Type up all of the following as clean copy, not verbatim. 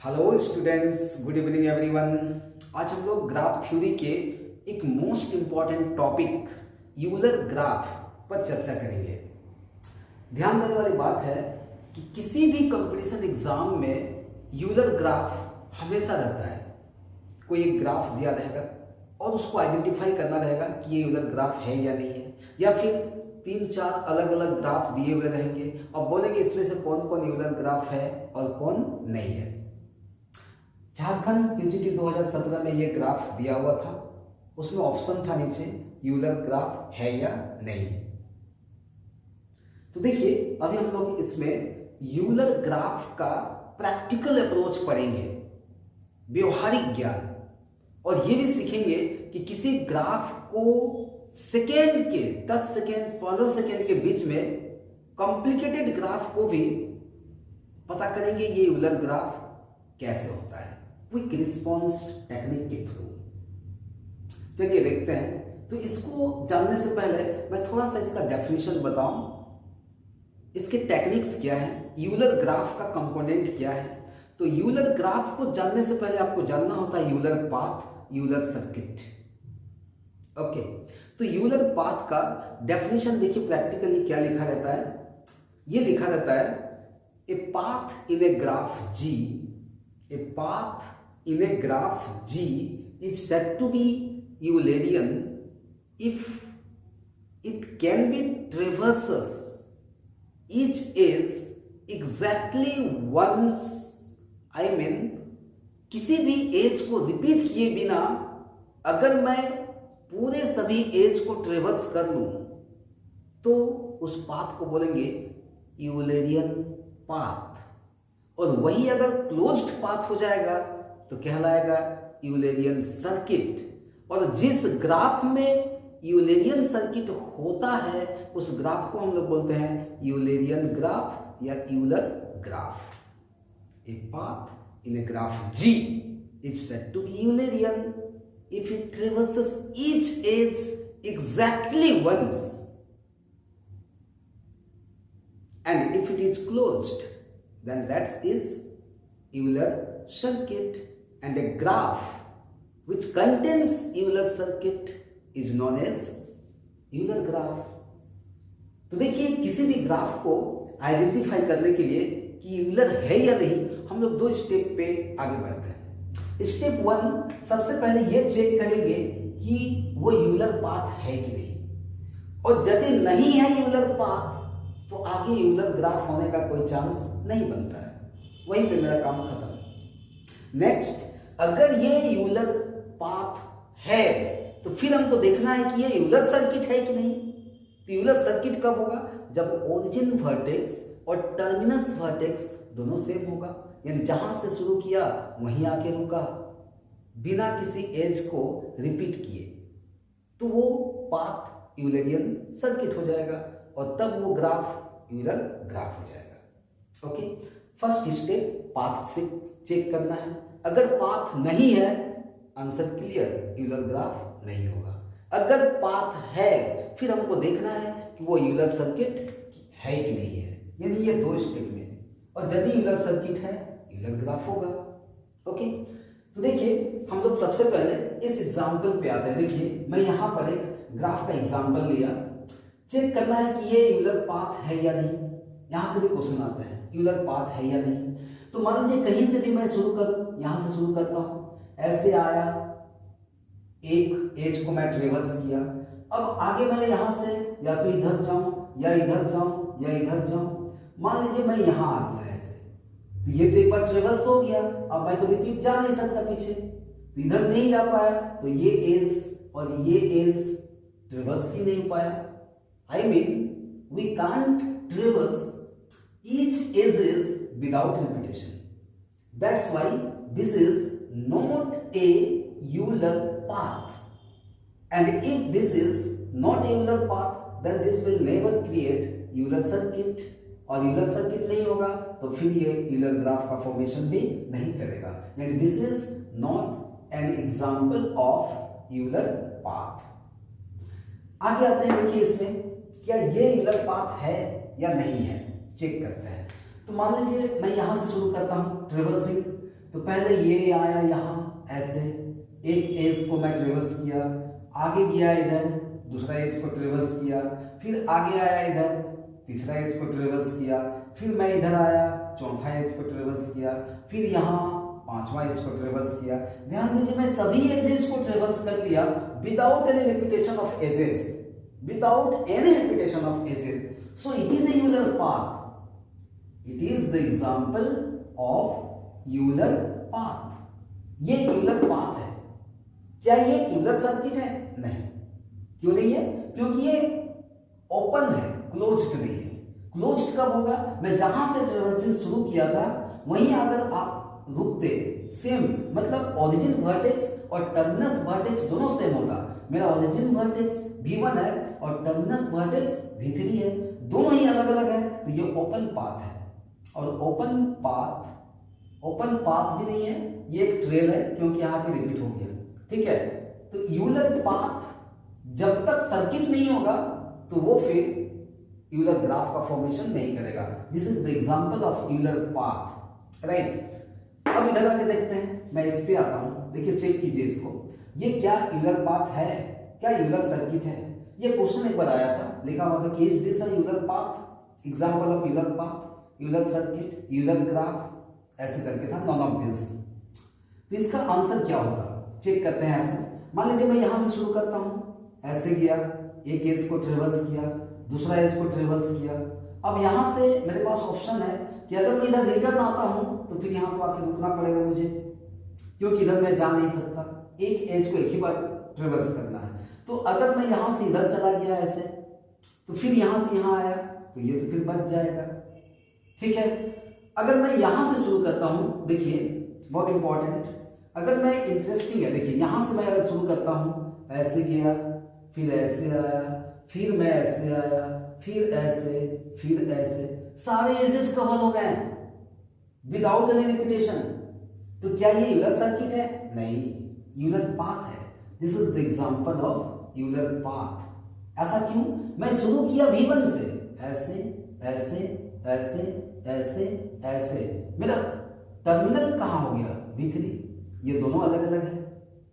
Hello students, good evening everyone. आज हम लोग ग्राफ थ्योरी के एक most important topic Euler graph पर चर्चा करेंगे। ध्यान देने वाली बात है कि किसी भी कंपटीशन एग्जाम में यूलर ग्राफ हमेशा रहता है। कोई एक ग्राफ दिया रहेगा और उसको आइडेंटिफाई करना रहेगा कि ये यूलर ग्राफ है या नहीं है, या फिर 3-4 अलग अलग ग्राफ दिए हुए रहेंगे और बोलेंगे इसमें से कौन कौन यूलर ग्राफ है और कौन नहीं है। झारखंड पीजीटी 2017 में ये ग्राफ दिया हुआ था, उसमें ऑप्शन था नीचे यूलर ग्राफ है या नहीं। तो देखिए अभी हम लोग इसमें यूलर ग्राफ का प्रैक्टिकल अप्रोच पढ़ेंगे, व्यवहारिक ज्ञान, और ये भी सीखेंगे कि किसी ग्राफ को सेकेंड के 10 सेकेंड 15 सेकेंड के बीच में कॉम्प्लिकेटेड ग्राफ को भी पता करेंगे ये यूलर ग्राफ कैसे होता है, क्विक रिस्पॉन्स टेक्निक के थ्रू। चलिए देखते हैं। तो इसको जानने से पहले मैं थोड़ा सा इसका डेफिनेशन बताऊं, इसके टेक्निक्स क्या है, यूलर ग्राफ का कंपोनेंट क्या है। तो यूलर ग्राफ को जानने से पहले आपको जानना होता है Euler path, Euler circuit. Okay, तो यूलर पाथ का डेफिनेशन देखिए प्रैक्टिकली क्या लिखा रहता है। ये लिखा रहता है a path in a graph ji, a path in a graph G is said to be Eulerian if it can be traverses each edge exactly once। I mean किसी भी एज को रिपीट किए बिना अगर मैं पूरे सभी एज को ट्रेवर्स कर लूं तो उस पाथ को बोलेंगे यूलेरियन पाथ, और वही अगर क्लोज्ड पाथ हो जाएगा तो कहलाएगा यूलेरियन सर्किट। और जिस ग्राफ में यूलेरियन सर्किट होता है उस ग्राफ को हम लोग बोलते हैं यूलेरियन ग्राफ या Euler graph. A path in a graph G is said to be Eulerian if it traverses each edge exactly once, and if it is closed then that is Euler circuit, and a graph which contains Euler circuit is known as Euler graph। तो देखिए किसी भी graph को identify करने के लिए कि Euler है या नहीं, हम लोग 2 स्टेप पे आगे बढ़ते हैं। स्टेप 1, सबसे पहले ये चेक करेंगे कि वो यूलर पाथ है कि नहीं, और यदि नहीं है यूलर पाथ तो आगे यूलर ग्राफ होने का कोई चांस नहीं बनता है, वहीं पे मेरा काम खत्म। नेक्स्ट, अगर ये यूलर पाथ है तो फिर हमको देखना है कि ये यूलर सर्किट है कि नहीं। तो यूलर सर्किट कब होगा? जब ओरिजिन वर्टेक्स और टर्मिनस वर्टेक्स दोनों सेम होगा, यानी जहां से शुरू किया वहीं आके रुका बिना किसी एज को रिपीट किए, तो वो पाथ यूलेरियन सर्किट हो जाएगा और तब वो ग्राफ यूलर ग्राफ हो जाएगा। ओके, फर्स्ट स्टेप पाथ से चेक करना है। अगर पाथ नहीं है, आंसर क्लियर, यूलर ग्राफ नहीं होगा। अगर पाथ है फिर हमको देखना है कि वो यूलर सर्किट है कि नहीं है, यानी ये 2 स्टेप में, और यदि यूलर सर्किट है यूलर ग्राफ होगा। ओके, तो देखिए हम लोग सबसे पहले इस एग्जाम्पल पे आते हैं। देखिए मैं यहां पर एक ग्राफ का एग्जाम्पल लिया, चेक करना है कि ये यूलर पाथ है या नहीं। यहां से भी क्वेश्चन आता है यूलर पाथ है या नहीं। तो मान लीजिए कहीं से भी मैं शुरू करूं, यहां से शुरू करता हूं, ऐसे आया, एक एज को मैं ट्रेवर्स किया, अब आगे मैं यहां से या तो इधर जाऊं या इधर जाऊं या इधर जाऊं। मान लीजिए मैं यहां आ गया ऐसे, तो ये तो एक बार ट्रेवर्स हो गया, अब मैं तो रिपीट जा नहीं सकता पीछे, तो इधर नहीं जा पाया, तो ये एज और ये एज ट्रेवर्स ही नहीं पाया। I mean, we can't traverse each edges without repetition. That's why this is not a Euler path. And if this is not a Euler path, then this will never create Euler circuit. और Euler circuit नहीं होगा तो फिर ये Euler graph का formation भी नहीं करेगा, यानी this is not an example of Euler path. आगे आते हैं, देखिए इसमें क्या ये यूलर पाथ है या नहीं है, चेक करते हैं। तो मान लीजिए मैं यहां से शुरू करता हूं ट्रेवर्सिंग, तो पहले ये आया यहाँ ऐसे, एक एज को मैं ट्रेवर्स किया, आगे गया इधर, दूसरा एज को ट्रेवर्स किया, फिर आगे आया इधर, तीसरा एज को ट्रेवर्स किया, फिर मैं इधर आया, चौथा एज को ट्रेवर्स किया, फिर यहाँ पांचवा एज को ट्रेवर्स किया। ध्यान दीजिए मैं सभी एजेस को ट्रेवर्स कर लिया without any repetition of edges, without any repetition of edges. So it is a Euler path, it is the example of Euler path. ये यूलर पाथ है। क्या ये यूलर सर्किट है? नहीं। क्यों नहीं है? क्योंकि ये ओपन है, क्लोज्ड नहीं है। क्लोज्ड कब होगा? मैं जहां से ट्रेवर्सिंग शुरू किया था वहीं अगर आप रुकते, सेम मतलब ओरिजिन वर्टेक्स और टर्मिनस वर्टेक्स दोनों सेम होता। मेरा ओरिजिन वर्टेक्स V1 है और टर्मिनस वर्टेक्स V3 है, दोनों ही अलग अलग है, तो ये ओपन पाथ है। और ओपन पाथ भी नहीं है, ये एक ट्रेल है क्योंकि यहाँ पे रिपीट हो गया। ठीक है, तो यूलर पाथ जब तक सर्किट नहीं होगा तो वो फिर यूलर ग्राफ का फॉर्मेशन नहीं करेगा। This is the example of Euler path, right. अब इधर आके देखते हैं, मैं इस पे आता हूं। देखिए चेक कीजिए इसको, ये क्या यूलर पाथ है, क्या यूलर सर्किट है? ये क्वेश्चन एक बार आया था, लिखा हुआ था कि is this a Euler path, example of Euler path, Euler circuit, Euler graph, ऐसे करके था, नॉन ऑफ दिस। तो इसका आंसर क्या होता, चेक करते हैं। ऐसे मान लीजिए मैं यहां से शुरू करता हूं, ऐसे गया, एक एज को ट्रेवर्स किया, दूसरा एज को ट्रेवर्स किया। अब यहां से मेरे पास ऑप्शन है कि अगर मैं इधर रिटर्न आता हूं तो फिर यहां तो आके रुकना पड़ेगा मुझे, क्योंकि इधर मैं जा नहीं सकता, एक एज को एक ही बार ट्रेवर्स करना है। तो अगर मैं यहां से इधर चला गया ऐसे, तो फिर यहां से यहां आया तो ये तो फिर बच जाएगा। ठीक है, अगर मैं यहां से शुरू करता हूं, देखिए बहुत इंपॉर्टेंट, अगर मैं इंटरेस्टिंग है, देखिए यहां से मैं अगर शुरू करता हूं, ऐसे गया, फिर ऐसे आया, फिर मैं ऐसे आया, फिर ऐसे, फिर ऐसे, सारे एजेस कवर हो गए विदाउट एनी रिपीटेशन। तो क्या ये यूलर सर्किट है? नहीं, यूलर पाथ है। This is the example of Euler path. ऐसा क्यों? मैं शुरू किया V1 से, ऐसे ऐसे ऐसे ऐसे ऐसे, मेरा टर्मिनल कहां हो गया? V3। ये दोनों अलग अलग है,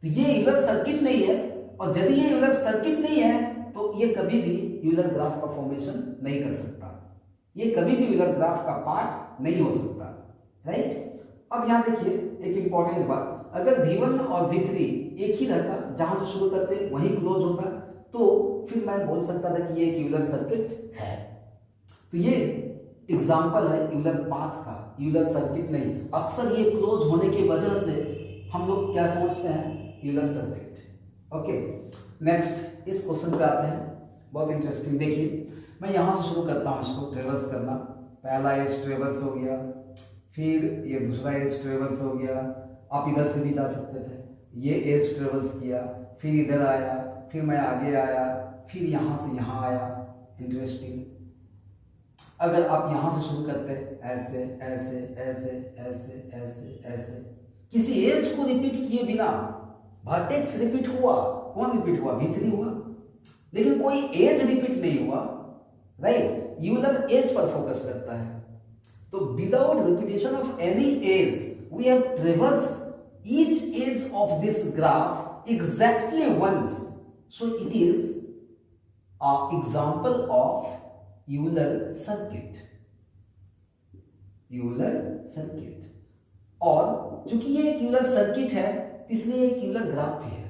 तो ये यूलर सर्किट नहीं है। और यदि ये यूलर सर्किट नहीं है तो ये कभी भी यूलर ग्राफ का फॉर्मेशन नहीं कर सकता, ये कभी भी यूलर ग्राफ का पार्ट नहीं हो सकता, राइट। अब यहां देखिए एक इंपॉर्टेंट बात, अगर V1 और V3 एक ही रहता, जहां से शुरू करते वहीं क्लोज होता, तो फिर मैं बोल सकता था कि ये एक यूलर सर्किट है। तो ये एग्जाम्पल है यूलर पाथ का, यूलर सर्किट नहीं। अक्सर ये क्लोज होने की वजह से हम लोग क्या सोचते हैं? Euler circuit. ओके, नेक्स्ट इस क्वेश्चन पे आते हैं, बहुत इंटरेस्टिंग। देखिए मैं यहां से शुरू करता हूं इसको ट्रेवर्स करना, पहला एज ट्रेवर्स हो गया, फिर ये दूसरा एज ट्रेवर्स हो गया, आप इधर से भी जा सकते थे, ये एज ट्रेवर्स किया, फिर इधर आया, फिर मैं आगे आया, फिर यहां से यहां आया। इंटरेस्टिंग, अगर आप यहां से शुरू करते ऐसे ऐसे ऐसे ऐसे ऐसे ऐसे, किसी एज को रिपीट किए बिना वर्टेक्स रिपीट हुआ, कौन रिपीट हुआ? V3 हुआ, लेकिन कोई एज रिपीट नहीं हुआ, राइट। यूलर एज पर फोकस करता है, तो without repetition of any edge we have traverse each edge of this graph exactly once, so it is a example of Euler circuit, Euler circuit. और चूंकि ये एक यूलर सर्किट है इसलिए एक यूलर ग्राफ भी है,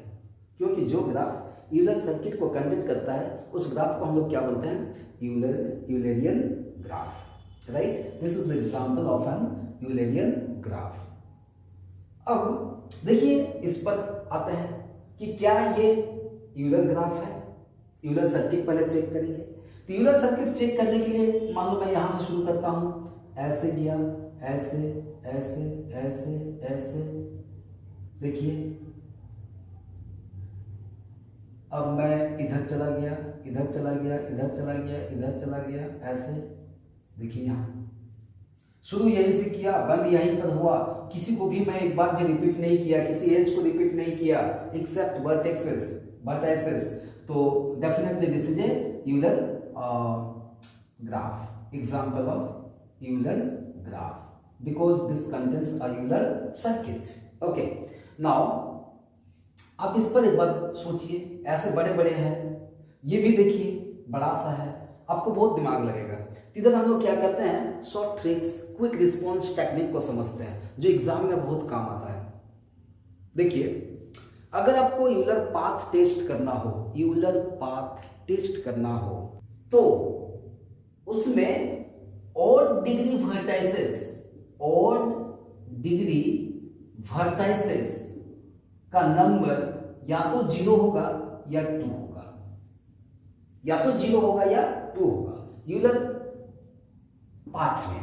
क्योंकि जो ग्राफ यूलर सर्किट को कंडक्ट करता है उस ग्राफ को हम लोग क्या बोलते हैं? Eulerian graph, right. This is the example of an Eulerian graph. अब देखिए इस पर आते हैं कि क्या ये यूलर ग्राफ है? यूलर सर्किट पहले चेक करेंगे। तो यूलर सर्किट चेक करने के लिए मान लो मैं यहां से शुरू करता हूं, ऐसे गया, ऐसे ऐसे ऐसे ऐसे, देखिए अब मैं इधर चला गया, इधर चला गया, इधर चला गया, इधर चला गया, ऐसे देखिए यहां शुरू यहीं से किया, बंद यहीं पर हुआ, किसी को भी मैं एक बार भी रिपीट नहीं किया, किसी एज को रिपीट नहीं किया एक्सेप्ट वर्टेक्सेस, तो definitely this is a Euler graph, example of Euler graph. because this contains a Euler circuit. Okay, now आप इस पर एक बार सोचिए, ऐसे बड़े बड़े हैं, ये भी देखिए बड़ा सा है, आपको बहुत दिमाग लगेगा। इधर हम लोग क्या करते हैं, short tricks, quick response technique को समझते हैं, जो एग्जाम में बहुत काम आता है। देखिए, अगर आपको यूलर पाथ टेस्ट करना हो, यूलर पाथ टेस्ट करना हो, तो उसमें odd degree vertices, odd degree vertices का नंबर या तो 0 होगा या 2 होगा, या तो 0 होगा या 2 होगा यूलर पाथ में।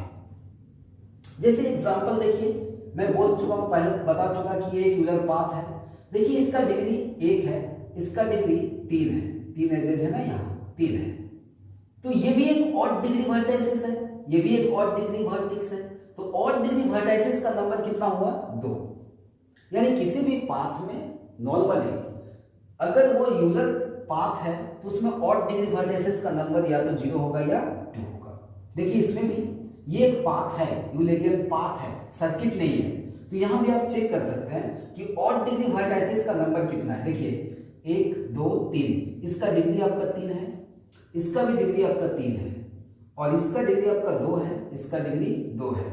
जैसे एग्जांपल देखिए, मैं बोल चुका हूं, पहले बता चुका कि ये एक यूलर पाथ है। देखिए, इसका डिग्री 1 है, इसका डिग्री 3 है, 3 एजेज है ना, यहाँ 3 है, तो ये भी एक ऑड डिग्री वर्टाइसिस है, ये भी एक ऑड डिग्री वर्टेक्स है। तो ऑड डिग्री वर्टाइसिस का नंबर कितना हुआ, 2। यानी किसी भी पाथ में नॉर्मली अगर वो यूलर पाथ है तो उसमें ऑड डिग्री वर्टाइसिस का नंबर या तो 0 होगा या 2 होगा। देखिए, इसमें भी ये एक पाथ है, यूलेरियन पाथ है, सर्किट नहीं है, तो यहां भी आप चेक कर सकते हैं कि ऑड डिग्री वर्टाइसिस का नंबर कितना है। देखिए, 1 2 3, इसका डिग्री आपका 3 है, इसका भी डिग्री आपका 3 है, और इसका डिग्री आपका 2 है, इसका डिग्री 2 है।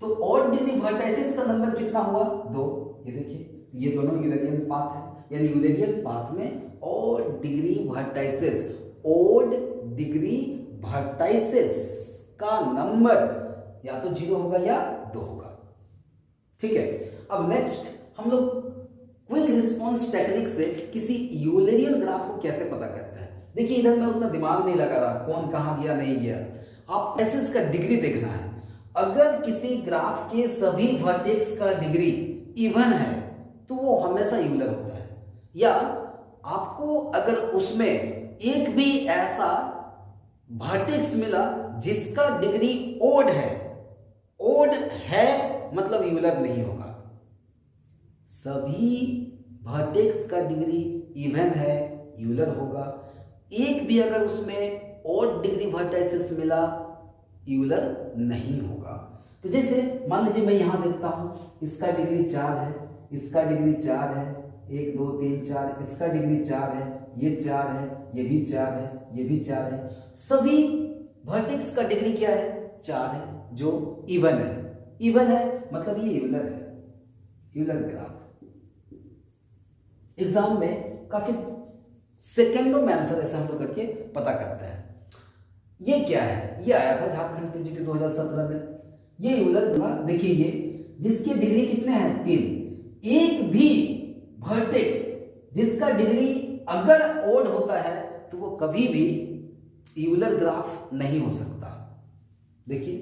तो ऑड डिग्री वर्टाइसिस का नंबर कितना हुआ, 2। ये देखिए, ये दोनों यूलेरियन पाथ है, यानी यूलेरियन पाथ में odd degree vertices, odd degree vertices का नंबर या तो 0 होगा या 2 होगा। ठीक है, अब नेक्स्ट हम लोग क्विक रिस्पॉन्स टेक्निक से किसी यूलेरियन ग्राफ को कैसे पता करते हैं। देखिए, इधर मैं उतना दिमाग नहीं लगा रहा कौन कहां गया नहीं गया, आप ऐसे इसका डिग्री देखना है। अगर किसी ग्राफ के सभी वर्टेक्स का डिग्री इवन है तो वो हमेशा यूलर होता है, या आपको अगर उसमें एक भी ऐसा वर्टेक्स मिला जिसका डिग्री ओड है, ओड है मतलब यूलर नहीं होगा। सभी वर्टेक्स का डिग्री इवन है, यूलर होगा। एक भी अगर उसमें ओड डिग्री वर्टाइसिस मिला, यूलर नहीं होगा। तो जैसे मान लीजिए मैं यहां देखता हूं, इसका डिग्री 4 है, इसका डिग्री 4 है, 1 2 3 4, इसका डिग्री 4 है, ये 4 है, ये भी 4 है, ये भी 4 है। सभी वर्टेक्स का डिग्री क्या है, 4 है, जो इवन है। इवन है मतलब ये यूलर है, यूलर ग्राफ। एग्जाम में काफी सेकेंडों में आंसर ऐसा हम लोग करके पता करते हैं। ये क्या है, ये आया था झारखंड पीजीटी 2017 में। ये यूलर ग्राफ देखिए, ये जिसके डिग्री कितने हैं, 3। एक भी वर्टेक्स जिसका डिग्री अगर ओड होता है तो वो कभी भी यूलर ग्राफ नहीं हो सकता। देखिए,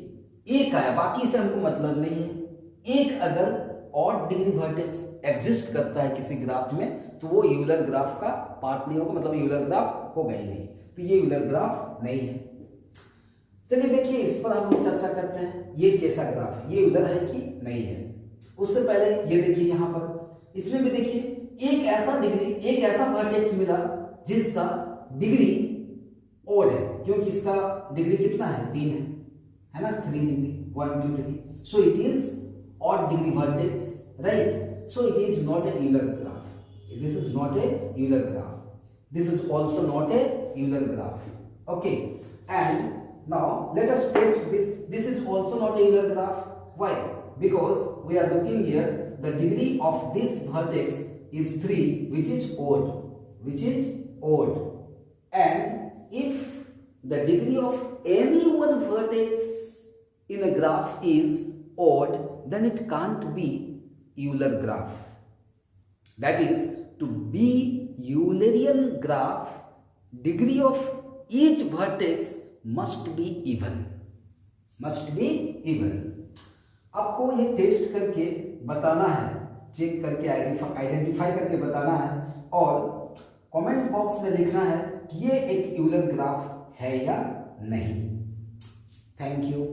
एक आया, बाकी से हमको मतलब नहीं है। एक अगर ऑड डिग्री वर्टेक्स एग्जिस्ट करता है किसी ग्राफ में तो वो यूलर ग्राफ का पार्ट नहीं होगा, मतलब यूलर ग्राफ होगा ही नहीं। तो ये यूलर ग्राफ नहीं है। चलिए देखिए, इस पर हम लोग चर्चा करते हैं, ये कैसा ग्राफ है, ये यूलर है कि नहीं है। उससे पहले ये देखिए, यहां पर इसमें भी देखिए, एक ऐसा डिग्री, एक ऐसा वर्टेक्स मिला जिसका डिग्री ओड है, क्योंकि इसका डिग्री कितना है, 3 है ना, 3 degree, 1 2 3, so it is odd degree vertex, right? So it is not a Euler graph. This is not a Euler graph. This is also not a Euler graph. Okay. And now let us test this. This is also not a Euler graph. Why? Because we are looking here. The degree of this vertex is 3, which is odd. Which is odd. And if the degree of any one vertex in a graph is odd, then it can't be Euler graph. That is, to be Eulerian graph, degree of each vertex must be even. Must be even. आपको ये test करके बताना है, check करके identify करके बताना है, और कमेंट बॉक्स में लिखना है कि ये एक यूलर ग्राफ है या नहीं। Thank you.